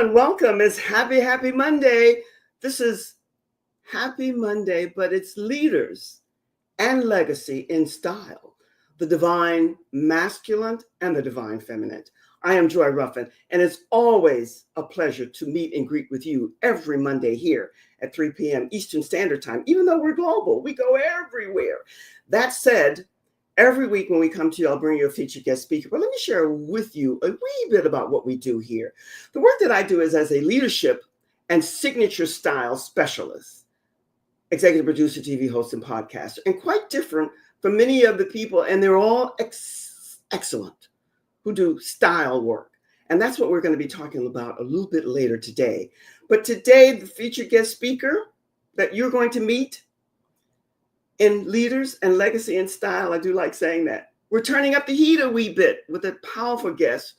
and welcome. It's Happy Monday. This is Happy Monday, but it's leaders and legacy in style, the divine masculine and the divine feminine. I am Joy Ruffin, and it's always a pleasure to meet and greet with you every Monday here at 3 p.m. Eastern Standard Time. Even though we're global, we go everywhere. That said, every week when we come to you, I'll bring you a featured guest speaker. But let me share with you a wee bit about what we do here. The work that I do is as a leadership and signature style specialist, executive producer, TV host, and podcaster, and quite different from many of the people, and they're all excellent, who do style work. And that's what we're going to be talking about a little bit later today. But today, the featured guest speaker that you're going to meet in leaders and legacy and style, I do like saying that, we're turning up the heat a wee bit with a powerful guest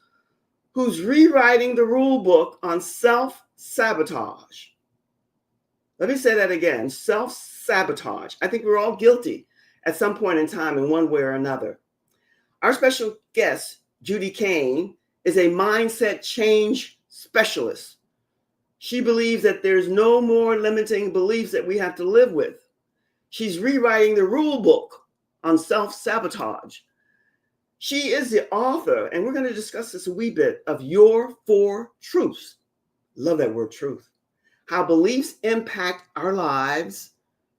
who's rewriting the rule book on self-sabotage. Let me say that again, self-sabotage. I think we're all guilty at some point in time in one way or another. Our special guest, Judy Kane, is a mindset change specialist. She believes that there's no more limiting beliefs that we have to live with. She's rewriting the rule book on self-sabotage. She is the author, and we're going to discuss this a wee bit, of Your 4 Truths. Love that word, truth. How beliefs impact our lives,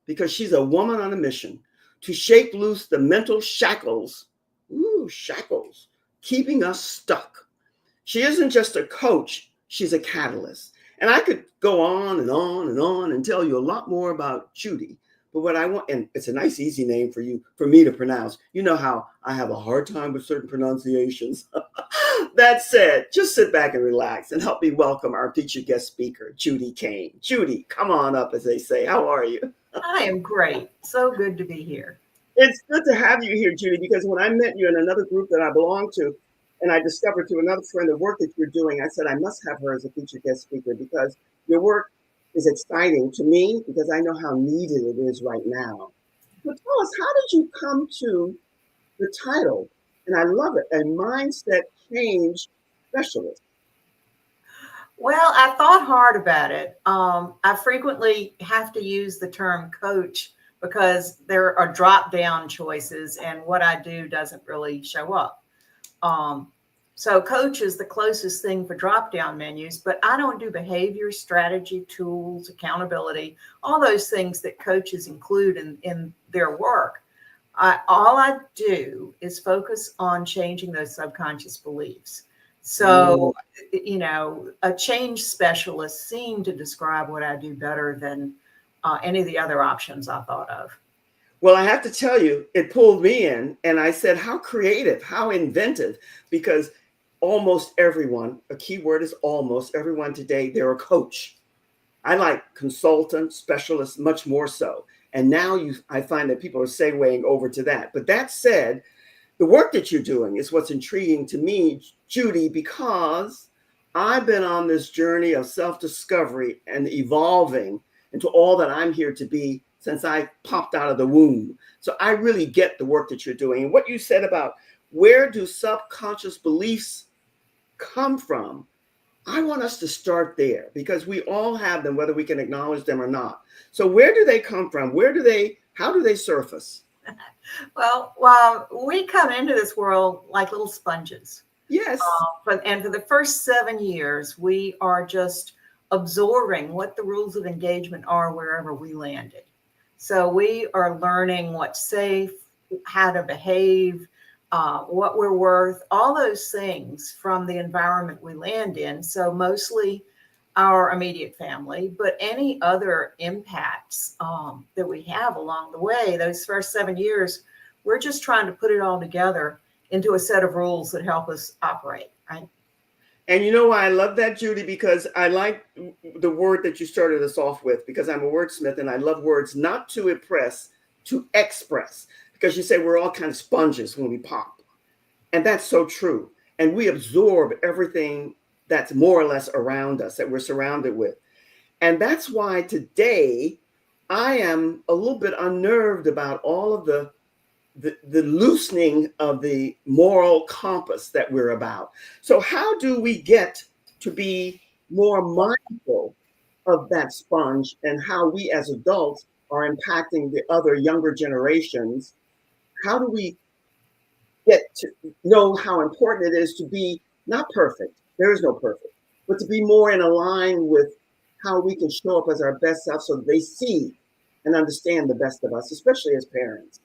because she's a woman on a mission to shake loose the mental shackles, keeping us stuck. She isn't just a coach, she's a catalyst. And I could go on and on and on and tell you a lot more about Judy. But what I want, and it's a nice, easy name for me to pronounce. You know how I have a hard time with certain pronunciations. That said, just sit back and relax and help me welcome our featured guest speaker, Judy Kane. Judy, come on up, as they say. How are you? I am great. So good to be here. It's good to have you here, Judy, because when I met you in another group that I belong to, and I discovered through another friend the work that you're doing, I said I must have her as a featured guest speaker because your work is exciting to me because I know how needed it is right now. But tell us, how did you come to the title? And I love it, a mindset change specialist. Well, I thought hard about it. I frequently have to use the term coach because there are drop-down choices and what I do doesn't really show up. So coach is the closest thing for drop-down menus, but I don't do behavior, strategy, tools, accountability, all those things that coaches include in their work. All I do is focus on changing those subconscious beliefs. So, a change specialist seemed to describe what I do better than any of the other options I thought of. Well, I have to tell you, it pulled me in, and I said, how creative, how inventive, because almost everyone, a key word is almost everyone today, they're a coach. I like consultant, specialist, much more so. And now I find that people are segueing over to that. But that said, the work that you're doing is what's intriguing to me, Judy, because I've been on this journey of self-discovery and evolving into all that I'm here to be since I popped out of the womb. So I really get the work that you're doing. And what you said about where do subconscious beliefs come from? I want us to start there because we all have them, whether we can acknowledge them or not. So where do they come from? How do they surface? Well, we come into this world like little sponges. Yes. And for the first 7 years, we are just absorbing what the rules of engagement are wherever we landed. So we are learning what's safe, how to behave, what we're worth, all those things from the environment we land in. So mostly our immediate family, but any other impacts that we have along the way, those first 7 years, we're just trying to put it all together into a set of rules that help us operate, right? And you know why I love that, Judy? Because I like the word that you started us off with, because I'm a wordsmith and I love words, not to impress, to express. Because you say we're all kind of sponges when we pop. And that's so true. And we absorb everything that's more or less around us, that we're surrounded with. And that's why today I am a little bit unnerved about all of the loosening of the moral compass that we're about. So how do we get to be more mindful of that sponge and how we as adults are impacting the other younger generations, how do we get to know how important it is to be not perfect? There is no perfect, but to be more in align with how we can show up as our best self so they see and understand the best of us, especially as parents.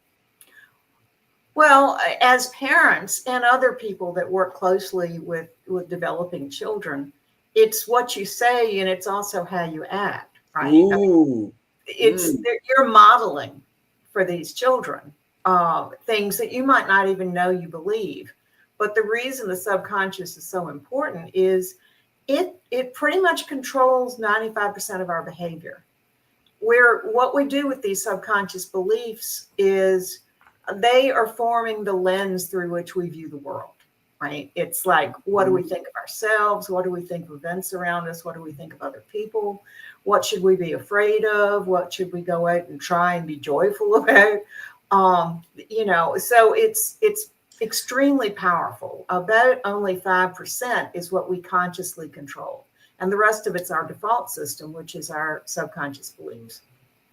Well, as parents and other people that work closely with developing children, it's what you say and it's also how you act, right? I mean, Ooh. it's you're modeling for these children things that you might not even know you believe. But the reason the subconscious is so important is it pretty much controls 95% of our behavior. Where what we do with these subconscious beliefs is they are forming the lens through which we view the world, right? It's like, what do we think of ourselves? What do we think of events around us? What do we think of other people? What should we be afraid of? What should we go out and try and be joyful about? So it's extremely powerful. About only 5% is what we consciously control. And the rest of it's our default system, which is our subconscious beliefs.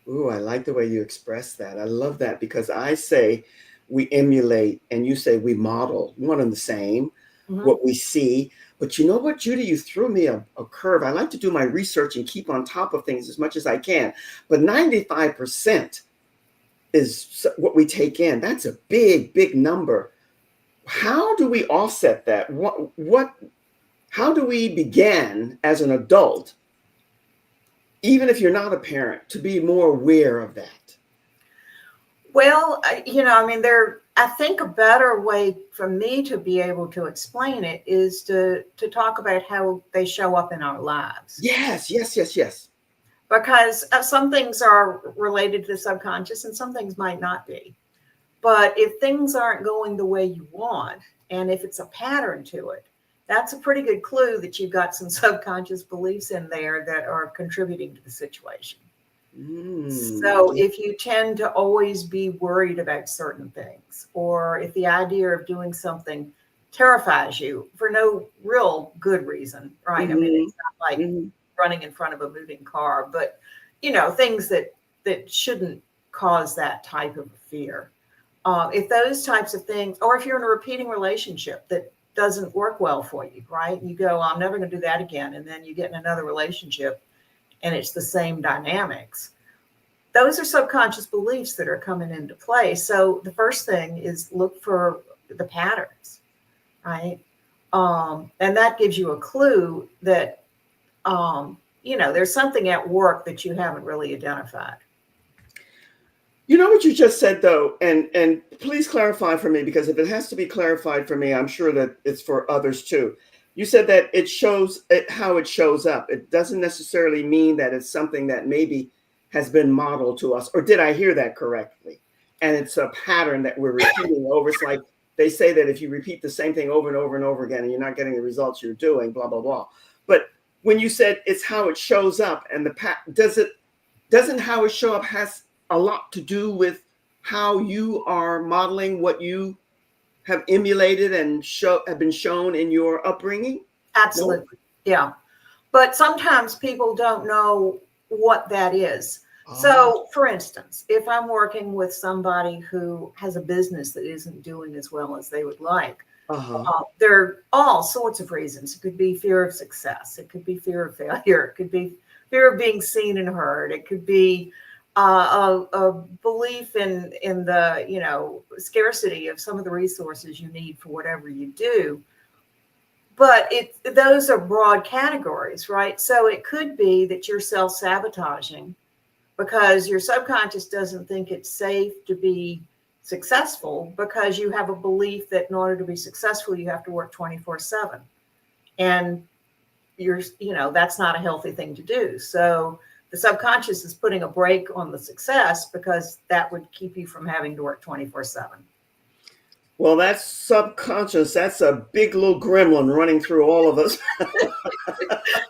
Ooh, I like the way you express that. I love that because I say we emulate and you say we model, one and the same, what we see. But you know what, Judy, you threw me a curve. I like to do my research and keep on top of things as much as I can. But 95% is what we take in. That's a big, big number. How do we offset that? How do we begin as an adult, even if you're not a parent, to be more aware of that? Well, I think a better way for me to be able to explain it is to talk about how they show up in our lives. Yes, yes, yes, yes. Because some things are related to the subconscious and some things might not be. But if things aren't going the way you want, and if it's a pattern to it, that's a pretty good clue that you've got some subconscious beliefs in there that are contributing to the situation. So if you tend to always be worried about certain things, or if the idea of doing something terrifies you for no real good reason, right? I mean, it's not like running in front of a moving car, but things that shouldn't cause that type of fear. If those types of things, or if you're in a repeating relationship that doesn't work well for you, right? You go, I'm never going to do that again. And then you get in another relationship and it's the same dynamics. Those are subconscious beliefs that are coming into play. So the first thing is look for the patterns, right? And that gives you a clue that, there's something at work that you haven't really identified. You know what you just said, though, and please clarify for me, because if it has to be clarified for me, I'm sure that it's for others too. You said that it shows how it shows up. It doesn't necessarily mean that it's something that maybe has been modeled to us. Or did I hear that correctly? And it's a pattern that we're repeating over. It's like they say that if you repeat the same thing over and over and over again and you're not getting the results you're doing, blah, blah, blah. But when you said it's how it shows up, and doesn't how it show up has a lot to do with how you are modeling what you have emulated and have been shown in your upbringing? Absolutely. No? Yeah. But sometimes people don't know what that is. So, for instance, if I'm working with somebody who has a business that isn't doing as well as they would like, there are all sorts of reasons. It could be fear of success. It could be fear of failure. It could be fear of being seen and heard. It could be a belief in the scarcity of some of the resources you need for whatever you do. But those are broad categories, right? So it could be that you're self-sabotaging because your subconscious doesn't think it's safe to be successful because you have a belief that in order to be successful, you have to work 24/7. And that's not a healthy thing to do. So the subconscious is putting a brake on the success because that would keep you from having to work 24/7. Well, that's subconscious. That's a big little gremlin running through all of us.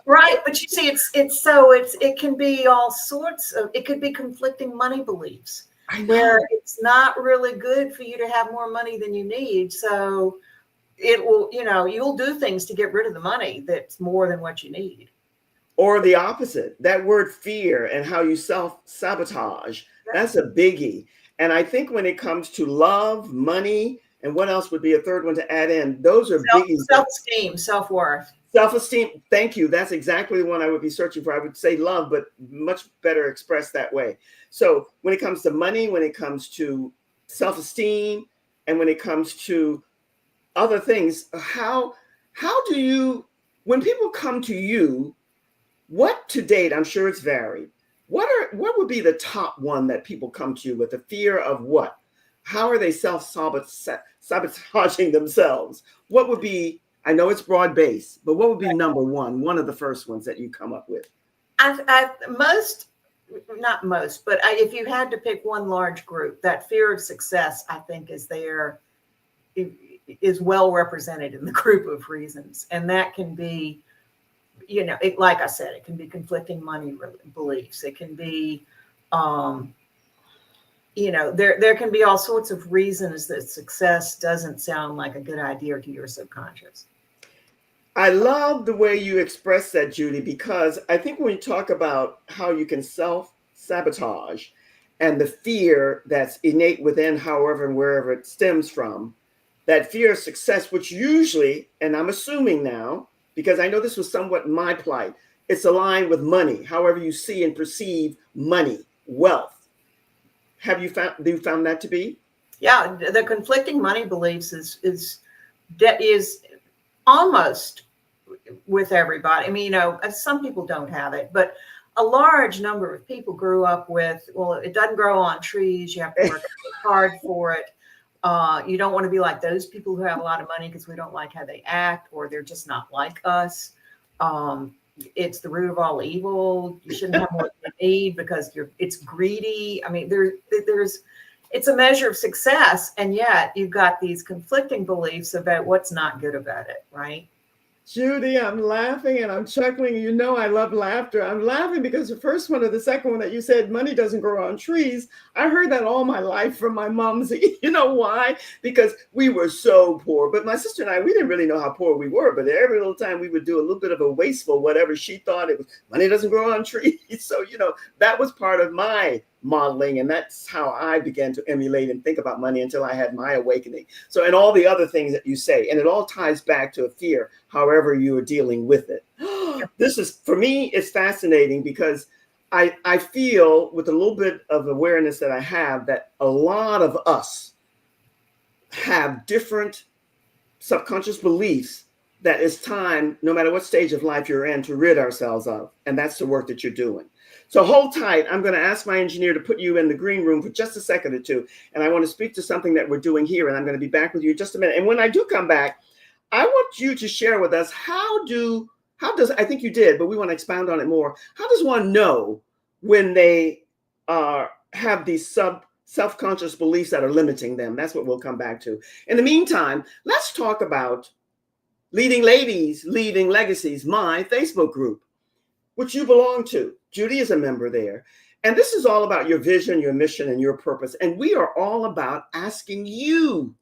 Right. But you see, it can be all sorts of, it could be conflicting money beliefs where it's not really good for you to have more money than you need. So it will, you'll do things to get rid of the money that's more than what you need. Or the opposite, that word fear and how you self-sabotage, that's a biggie. And I think when it comes to love, money, and what else would be a third one to add in, those are biggies. Self-esteem, self-worth. Self-esteem, thank you. That's exactly the one I would be searching for. I would say love, but much better expressed that way. So when it comes to money, when it comes to self-esteem, and when it comes to other things, how do you, when people come to you, what to date, I'm sure it's varied. What would be the top one that people come to you with? The fear of what? How are they self-sabotaging themselves? What would be, I know it's broad base, but what would be number one of the first ones that you come up with? Not most, but if you had to pick one large group, that fear of success, I think, is well represented in the group of reasons. And that can be, like I said, it can be conflicting money beliefs. It can be, there can be all sorts of reasons that success doesn't sound like a good idea to your subconscious. I love the way you express that, Judy, because I think when you talk about how you can self-sabotage and the fear that's innate within, however and wherever it stems from, that fear of success, which usually, and I'm assuming now, because I know this was somewhat my plight, it's aligned with money, however you see and perceive money, wealth. Have you found that to be? Yeah, the conflicting money beliefs is almost with everybody. I mean, some people don't have it, but a large number of people grew up with, well, it doesn't grow on trees. You have to work hard for it. You don't want to be like those people who have a lot of money because we don't like how they act, or they're just not like us. It's the root of all evil. You shouldn't have more than you need because it's greedy. I mean, it's a measure of success, and yet you've got these conflicting beliefs about what's not good about it, right? Judy, I'm laughing and I'm chuckling. You know I love laughter. I'm laughing because the first one or the second one that you said, money doesn't grow on trees. I heard that all my life from my moms. You know why? Because we were so poor. But my sister and I, we didn't really know how poor we were. But every little time we would do a little bit of a wasteful, whatever she thought it was, money doesn't grow on trees. So, that was part of my modeling. And that's how I began to emulate and think about money until I had my awakening. So, and all the other things that you say, and it all ties back to a fear, however you are dealing with it. This is, for me, it's fascinating because I feel with a little bit of awareness that I have that a lot of us have different subconscious beliefs that it's time, no matter what stage of life you're in, to rid ourselves of. And that's the work that you're doing. So hold tight. I'm going to ask my engineer to put you in the green room for just a second or two. And I want to speak to something that we're doing here. And I'm going to be back with you in just a minute. And when I do come back, I want you to share with us how does, I think you did, but we want to expound on it more. How does one know when they have these self-conscious beliefs that are limiting them? That's what we'll come back to. In the meantime, let's talk about Leading Ladies, Leaving Legacies, my Facebook group, which you belong to. Judy is a member there. And this is all about your vision, your mission, and your purpose. And we are all about asking you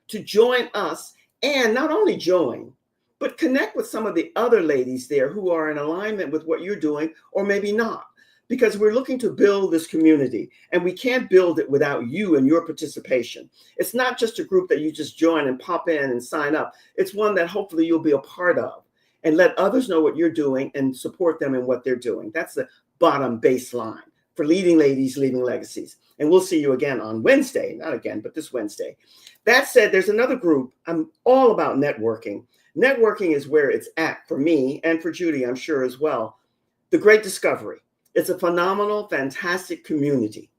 to join us, and not only join, but connect with some of the other ladies there who are in alignment with what you're doing, or maybe not, because we're looking to build this community, and we can't build it without you and your participation. It's not just a group that you just join and pop in and sign up. It's one that hopefully you'll be a part of and let others know what you're doing and support them in what they're doing. That's the bottom baseline for Leading Ladies, Leaving Legacies. And we'll see you again on Wednesday, not again, but this Wednesday. That said, there's another group. I'm all about networking. Networking is where it's at for me and for Judy, I'm sure as well. The Great Discovery. It's a phenomenal, fantastic community.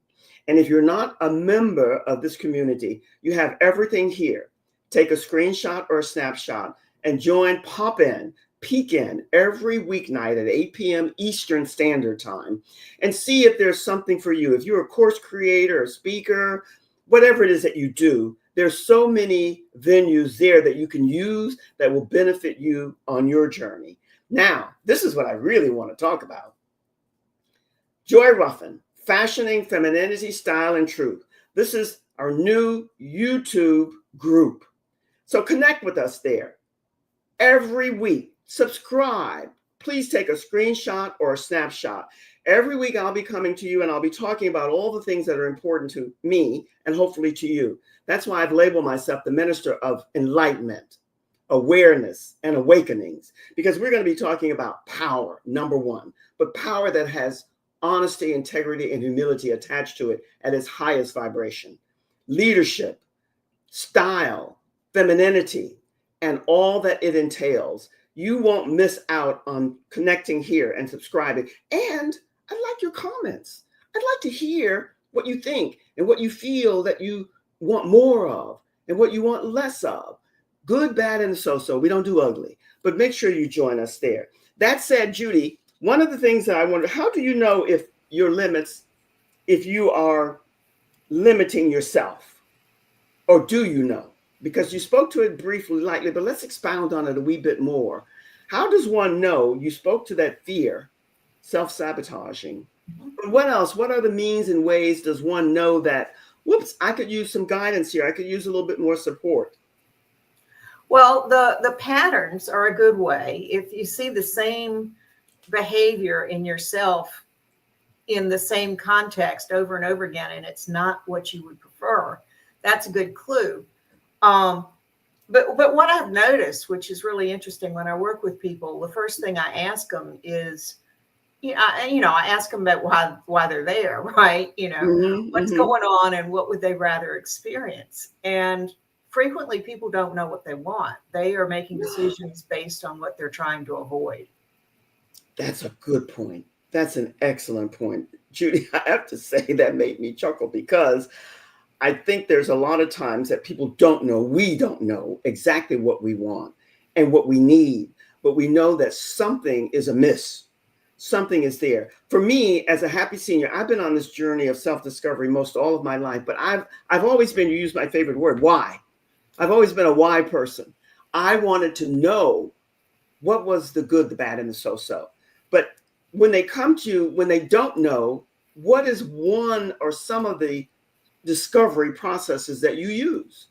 And if you're not a member of this community, you have everything here. Take a screenshot or a snapshot and join, pop in, peek in every weeknight at 8 p.m. Eastern Standard Time and see if there's something for you. If you're a course creator, a speaker, whatever it is that you do, there's so many venues there that you can use that will benefit you on your journey. Now, this is what I really want to talk about. Joy Ruffin, Fashioning Femininity, Style, and Truth. This is our new YouTube group. So connect with us there every week. Subscribe, please take a screenshot or a snapshot. Every week I'll be coming to you and I'll be talking about all the things that are important to me and hopefully to you. That's why I've labeled myself the minister of enlightenment, awareness, and awakenings, because we're going to be talking about power, number one, but power that has honesty, integrity, and humility attached to it at its highest vibration. Leadership, style, femininity, and all that it entails. You won't miss out on connecting here and subscribing. And I'd like your comments. I'd like to hear what you think and what you feel that you want more of and what you want less of. Good, bad, and so-so. We don't do ugly, but make sure you join us there. That said, Judy, one of the things that I wonder, how do you know if your limits, if you are limiting yourself, or do you know? Because you spoke to it briefly, lightly, but let's expound on it a wee bit more. How does one know? You spoke to that fear, self-sabotaging. But what else? What other means and ways does one know that, whoops, I could use some guidance here. I could use a little bit more support. Well, the patterns are a good way. If you see the same behavior in yourself in the same context over and over again, and it's not what you would prefer, that's a good clue. But what I've noticed, which is really interesting when I work with people, the first thing I ask them is, I ask them about why they're there, right? What's going on and what would they rather experience? And frequently people don't know what they want. They are making decisions based on what they're trying to avoid. That's a good point. That's an excellent point. Judy, I have to say that made me chuckle, because I think there's a lot of times that people don't know, we don't know exactly what we want and what we need, but we know that something is amiss. Something is there. For me, as a happy senior, I've been on this journey of self-discovery most all of my life, but I've always been, you use my favorite word, why. I've always been a why person. I wanted to know what was the good, the bad, and the so-so. But when they come to you, when they don't know, what is one or some of the discovery processes that you use?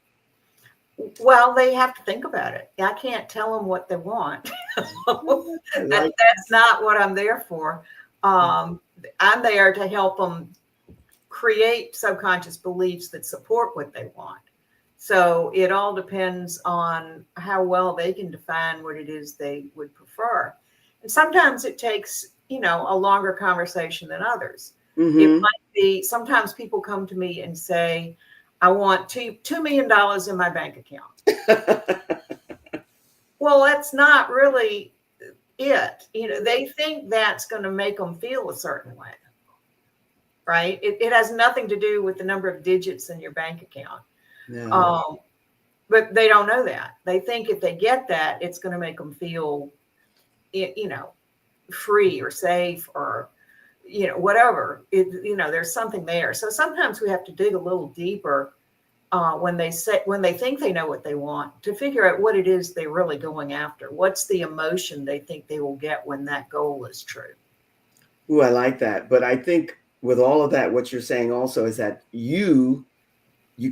Well, they have to think about it. I can't tell them what they want. That's not what I'm there for. I'm there to help them create subconscious beliefs that support what they want. So it all depends on how well they can define what it is they would prefer. And sometimes it takes, a longer conversation than others. It might be, sometimes people come to me and say, I want $2 million in my bank account. Well, that's not really it. They think that's going to make them feel a certain way, right? It has nothing to do with the number of digits in your bank account. No. But they don't know that. They think if they get that, it's going to make them feel, free or safe or, whatever. There's something there. So sometimes we have to dig a little deeper when they think they know what they want, to figure out what it is they're really going after. What's the emotion they think they will get when that goal is true? Ooh, I like that. But I think with all of that, what you're saying also is that you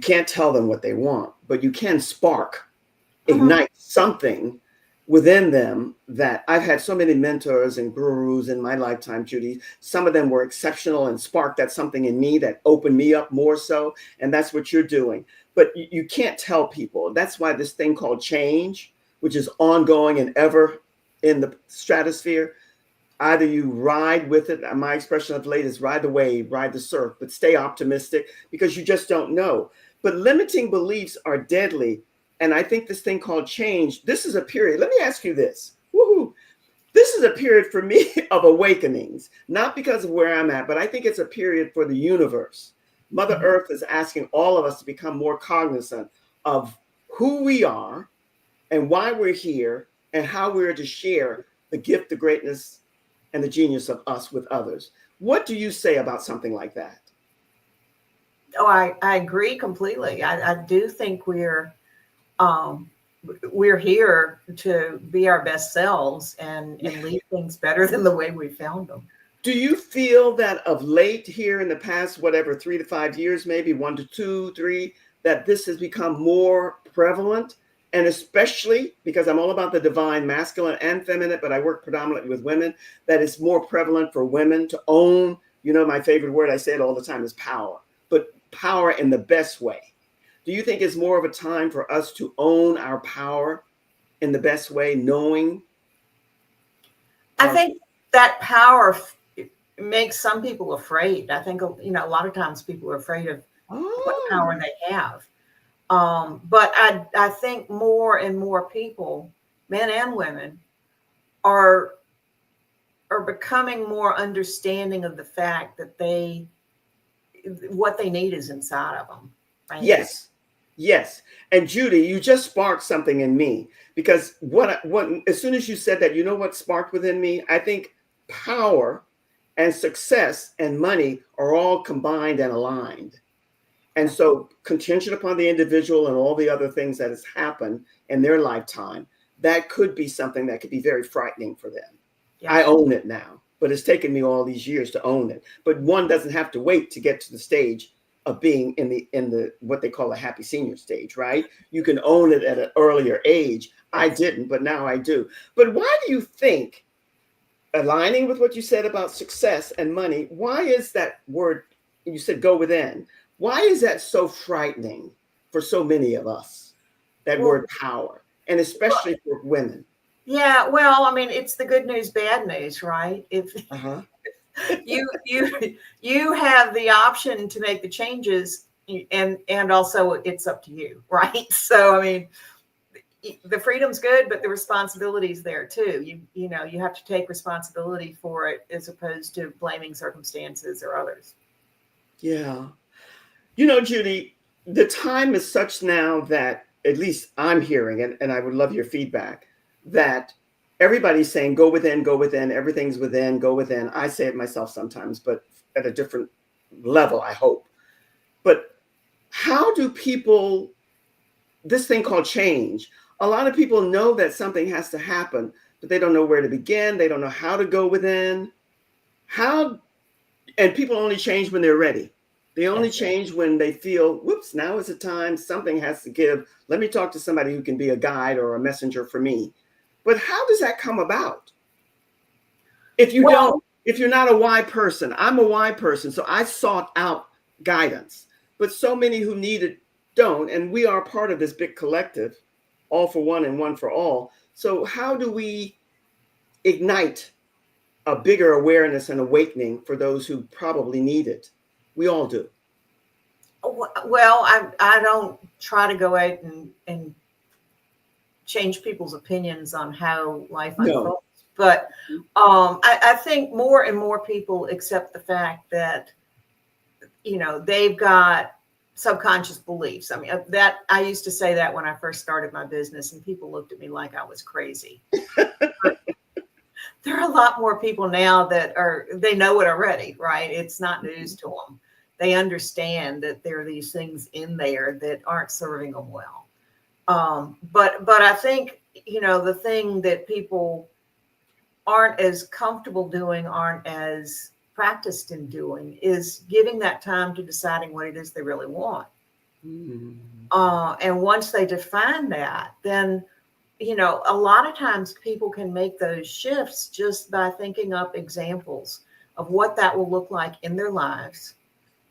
can't tell them what they want, but you can spark, ignite something within them. That I've had so many mentors and gurus in my lifetime, Judy. Some of them were exceptional and sparked that something in me that opened me up more so. And that's what you're doing. But you can't tell people. That's why this thing called change, which is ongoing and ever in the stratosphere, either you ride with it. My expression of late is ride the wave, ride the surf, but stay optimistic, because you just don't know. But limiting beliefs are deadly. And I think this thing called change, this is a period. Let me ask you this. Woohoo. This is a period for me of awakenings, not because of where I'm at, but I think it's a period for the universe. Mother Earth is asking all of us to become more cognizant of who we are and why we're here and how we're to share the gift, the greatness, and the genius of us with others. What do you say about something like that? Oh, I agree completely. I do think we're here to be our best selves and leave things better than the way we found them. Do you feel that of late here in the past, 3 to 5 years, maybe 1 to 2, 3, that this has become more prevalent And especially because I'm all about the divine masculine and feminine, but I work predominantly with women, that is more prevalent for women to own, my favorite word, I say it all the time, is power, but power in the best way. Do you think it's more of a time for us to own our power in the best way, knowing I our... think that power makes some people afraid. I think, a lot of times people are afraid of what power Oh, they have. But I think more and more people, men and women, are becoming more understanding of the fact that what they need is inside of them, right? yes. Yes. And Judy, you just sparked something in me, because what as soon as you said that, you know what sparked within me? I think power and success and money are all combined and aligned. And Yeah. so contingent upon the individual and all the other things that has happened in their lifetime, that could be something that could be very frightening for them. Yeah. I own it now, but it's taken me all these years to own it. But one doesn't have to wait to get to the stage of being in the what they call a happy senior stage, right? You can own it at an earlier age. I Yes. didn't, but now I do. But why do you think, aligning with what you said about success and money, why is that word, you said go within, why is that so frightening for so many of us, that Well, word power, and especially for women? yeah. Well, I mean, it's the good news, bad news, right? If Uh-huh. you have the option to make the changes, and also it's up to you, right? So, I mean, the freedom's good, but the responsibility's there too. You have to take responsibility for it, as opposed to blaming circumstances or others. Yeah. Judy, the time is such now that, at least I'm hearing, and I would love your feedback, that everybody's saying, go within, everything's within, go within. I say it myself sometimes, but at a different level, I hope. But how do people, this thing called change, a lot of people know that something has to happen, but they don't know where to begin. They don't know how to go within. How And people only change when they're ready. They only Yes. change when they feel, whoops, now is the time, something has to give. Let me talk to somebody who can be a guide or a messenger for me. But how does that come about? If you don't, Well, if you're not a why person, I'm a why person. So I sought out guidance. But so many who need it don't. And we are part of this big collective, all for one and one for all. So how do we ignite a bigger awareness and awakening for those who probably need it? We all do. well, I don't try to go out and change people's opinions on how life No. unfolds, but I think more and more people accept the fact that they've got subconscious beliefs. I mean, that I used to say that when I first started my business, and people looked at me like I was crazy. There are a lot more people now that they know it already, right? It's not news to them. They understand that there are these things in there that aren't serving them well. But I think, the thing that people aren't as comfortable doing, aren't as practiced in doing, is giving that time to deciding what it is they really want. Mm. And once they define that, then, a lot of times people can make those shifts just by thinking up examples of what that will look like in their lives,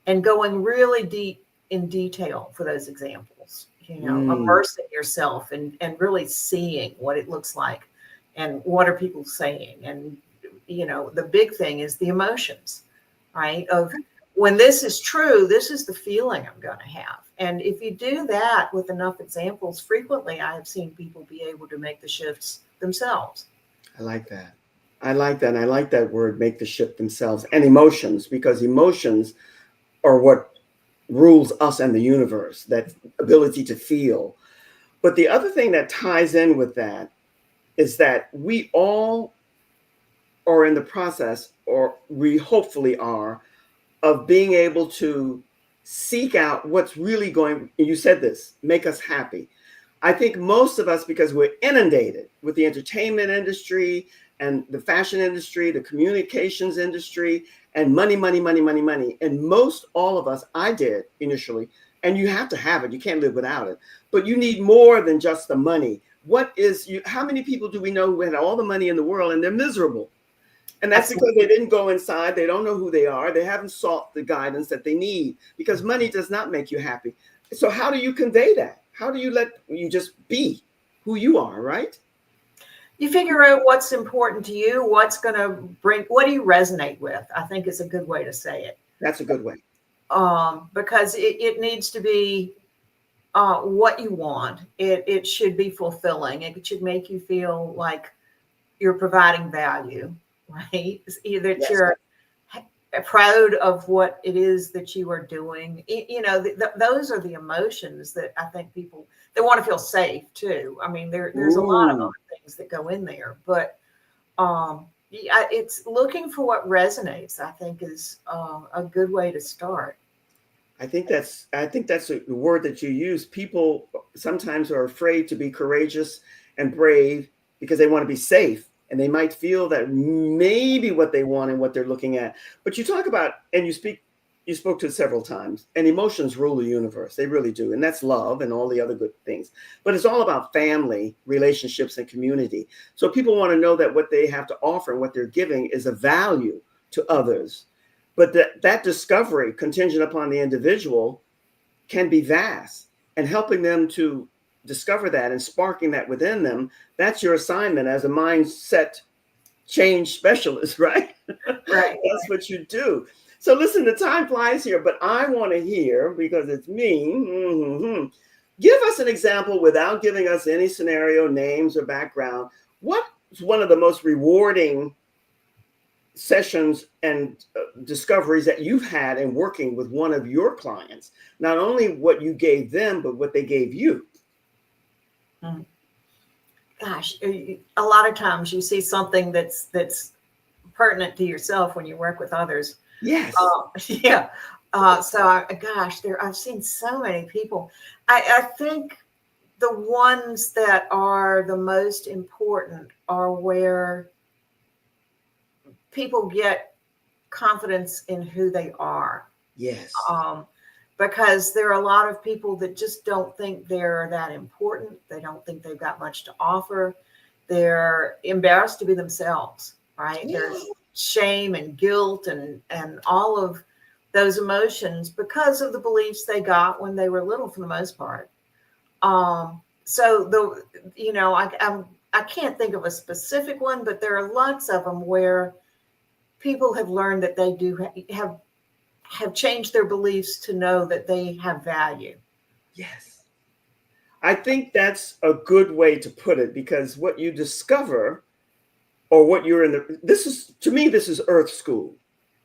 and going really deep in detail for those examples, Mm. immersing yourself and really seeing what it looks like and what are people saying. And, the big thing is the emotions, right? Of when this is true, this is the feeling I'm going to have. And if you do that with enough examples frequently, I have seen people be able to make the shifts themselves. I like that. I like that. And I like that word, make the shift themselves, and emotions, because emotions are what rules us and the universe, that ability to feel. But the other thing that ties in with that is that we all are in the process, or we hopefully are, of being able to seek out what's really going, you said this, make us happy. I think most of us, because we're inundated with the entertainment industry and the fashion industry, the communications industry, and money, money, money, money, money. And most all of us, I did initially, and you have to have it. You can't live without it. But you need more than just the money. How many people do we know who had all the money in the world and they're miserable? And that's because they didn't go inside. They don't know who they are. They haven't sought the guidance that they need, because money does not make you happy. So how do you convey that? How do you just be who you are, right? You figure out what's important to you, what do you resonate with, I think is a good way to say it. That's a good way. Because it needs to be what you want. It should be fulfilling. It should make you feel like you're providing value, right? Either Yes. you're proud of what it is that you are doing. Those are the emotions that I think people, they want to feel safe too. I mean, there's a lot of other things that go in there, but it's looking for what resonates, I think, is a good way to start. I think that's the word that you use. People sometimes are afraid to be courageous and brave because they want to be safe. And they might feel that maybe what they want and what they're looking at. But you talk about, and you spoke to it several times, and emotions rule the universe. They really do. And that's love and all the other good things. But it's all about family, relationships, and community. So people want to know that what they have to offer and what they're giving is of value to others. But that discovery, contingent upon the individual, can be vast. And helping them to discover that and sparking that within them, that's your assignment as a mindset change specialist, right? Right. That's what you do. So listen, the time flies here, but I want to hear, because it's me, give us an example without giving us any scenario, names, or background. What's one of the most rewarding sessions and discoveries that you've had in working with one of your clients? Not only what you gave them, but what they gave you. Gosh, a lot of times you see something that's pertinent to yourself when you work with others. Yes. Yeah. I've seen so many people. I think the ones that are the most important are where people get confidence in who they are. Yes. Because there are a lot of people that just don't think they're that important. They don't think they've got much to offer. They're embarrassed to be themselves, right? Yeah. There's shame and guilt and all of those emotions because of the beliefs they got when they were little, for the most part. I can't think of a specific one, but there are lots of them where people have learned that they do have changed their beliefs to know that they have value. Yes. I think that's a good way to put it, because what you discover, or what you're this is Earth School.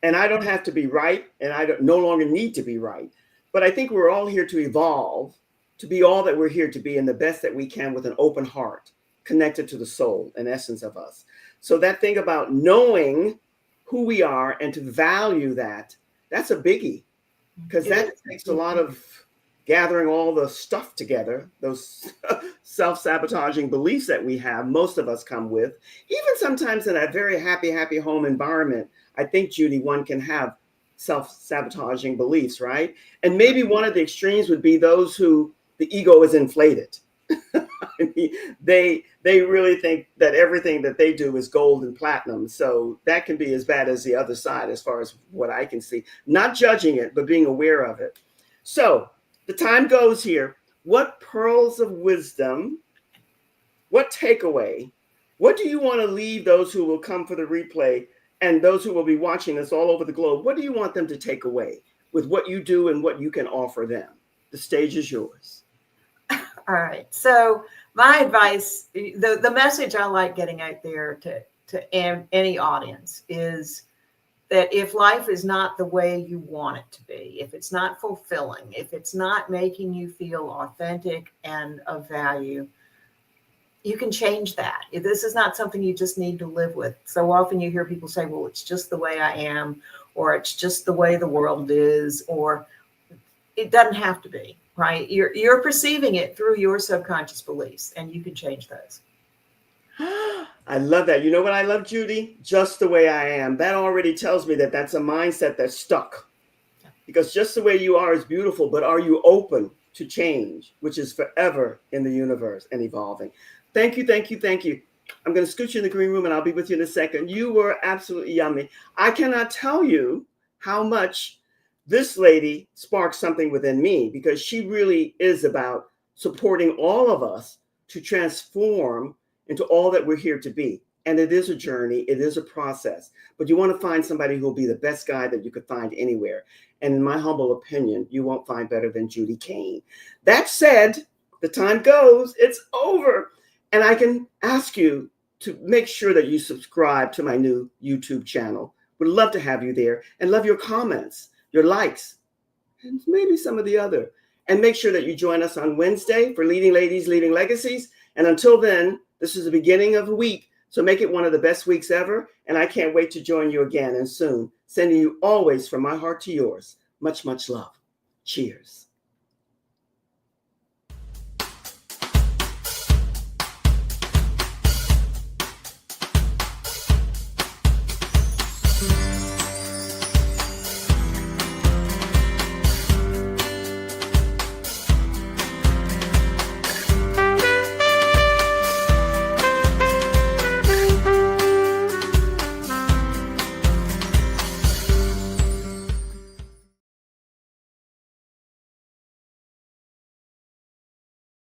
And I don't have to be right, and I no longer need to be right. But I think we're all here to evolve, to be all that we're here to be, and the best that we can, with an open heart, connected to the soul and essence of us. So that thing about knowing who we are and to value that's a biggie, because that takes a lot of gathering all the stuff together, those self-sabotaging beliefs that we have, most of us come with. Even sometimes in a very happy home environment, I think, Judy, one can have self-sabotaging beliefs, right? And maybe one of the extremes would be those who the ego is inflated. I mean, they really think that everything that they do is gold and platinum. So that can be as bad as the other side, as far as what I can see. Not judging it, but being aware of it. So the time goes here. What pearls of wisdom, what takeaway, what do you want to leave those who will come for the replay and those who will be watching us all over the globe? What do you want them to take away with what you do and what you can offer them? The stage is yours. All right. So my advice, the message I like getting out there to any audience is that if life is not the way you want it to be, if it's not fulfilling, if it's not making you feel authentic and of value, you can change that. If this is not something you just need to live with. So often you hear people say, well, it's just the way I am, or it's just the way the world is, or it doesn't have to be, right? You're perceiving it through your subconscious beliefs, and you can change those. I love that. You know what I love, Judy? Just the way I am. That already tells me that that's a mindset that's stuck. because just the way you are is beautiful, but are you open to change, which is forever in the universe and evolving? Thank you, thank you, thank you. I'm going to scoot you in the green room and I'll be with you in a second. You were absolutely yummy. I cannot tell you how much this lady sparked something within me, because she really is about supporting all of us to transform into all that we're here to be. And it is a journey, it is a process, but you want to find somebody who will be the best guy that you could find anywhere. And in my humble opinion, you won't find better than Judy Kane. That said, the time goes, it's over. And I can ask you to make sure that you subscribe to my new YouTube channel. Would love to have you there, and love your comments, your likes, and maybe some of the other. And make sure that you join us on Wednesday for Leading Ladies, Leaving Legacies. And until then, this is the beginning of a week, so make it one of the best weeks ever. And I can't wait to join you again and soon. Sending you always from my heart to yours. Much, much love. Cheers.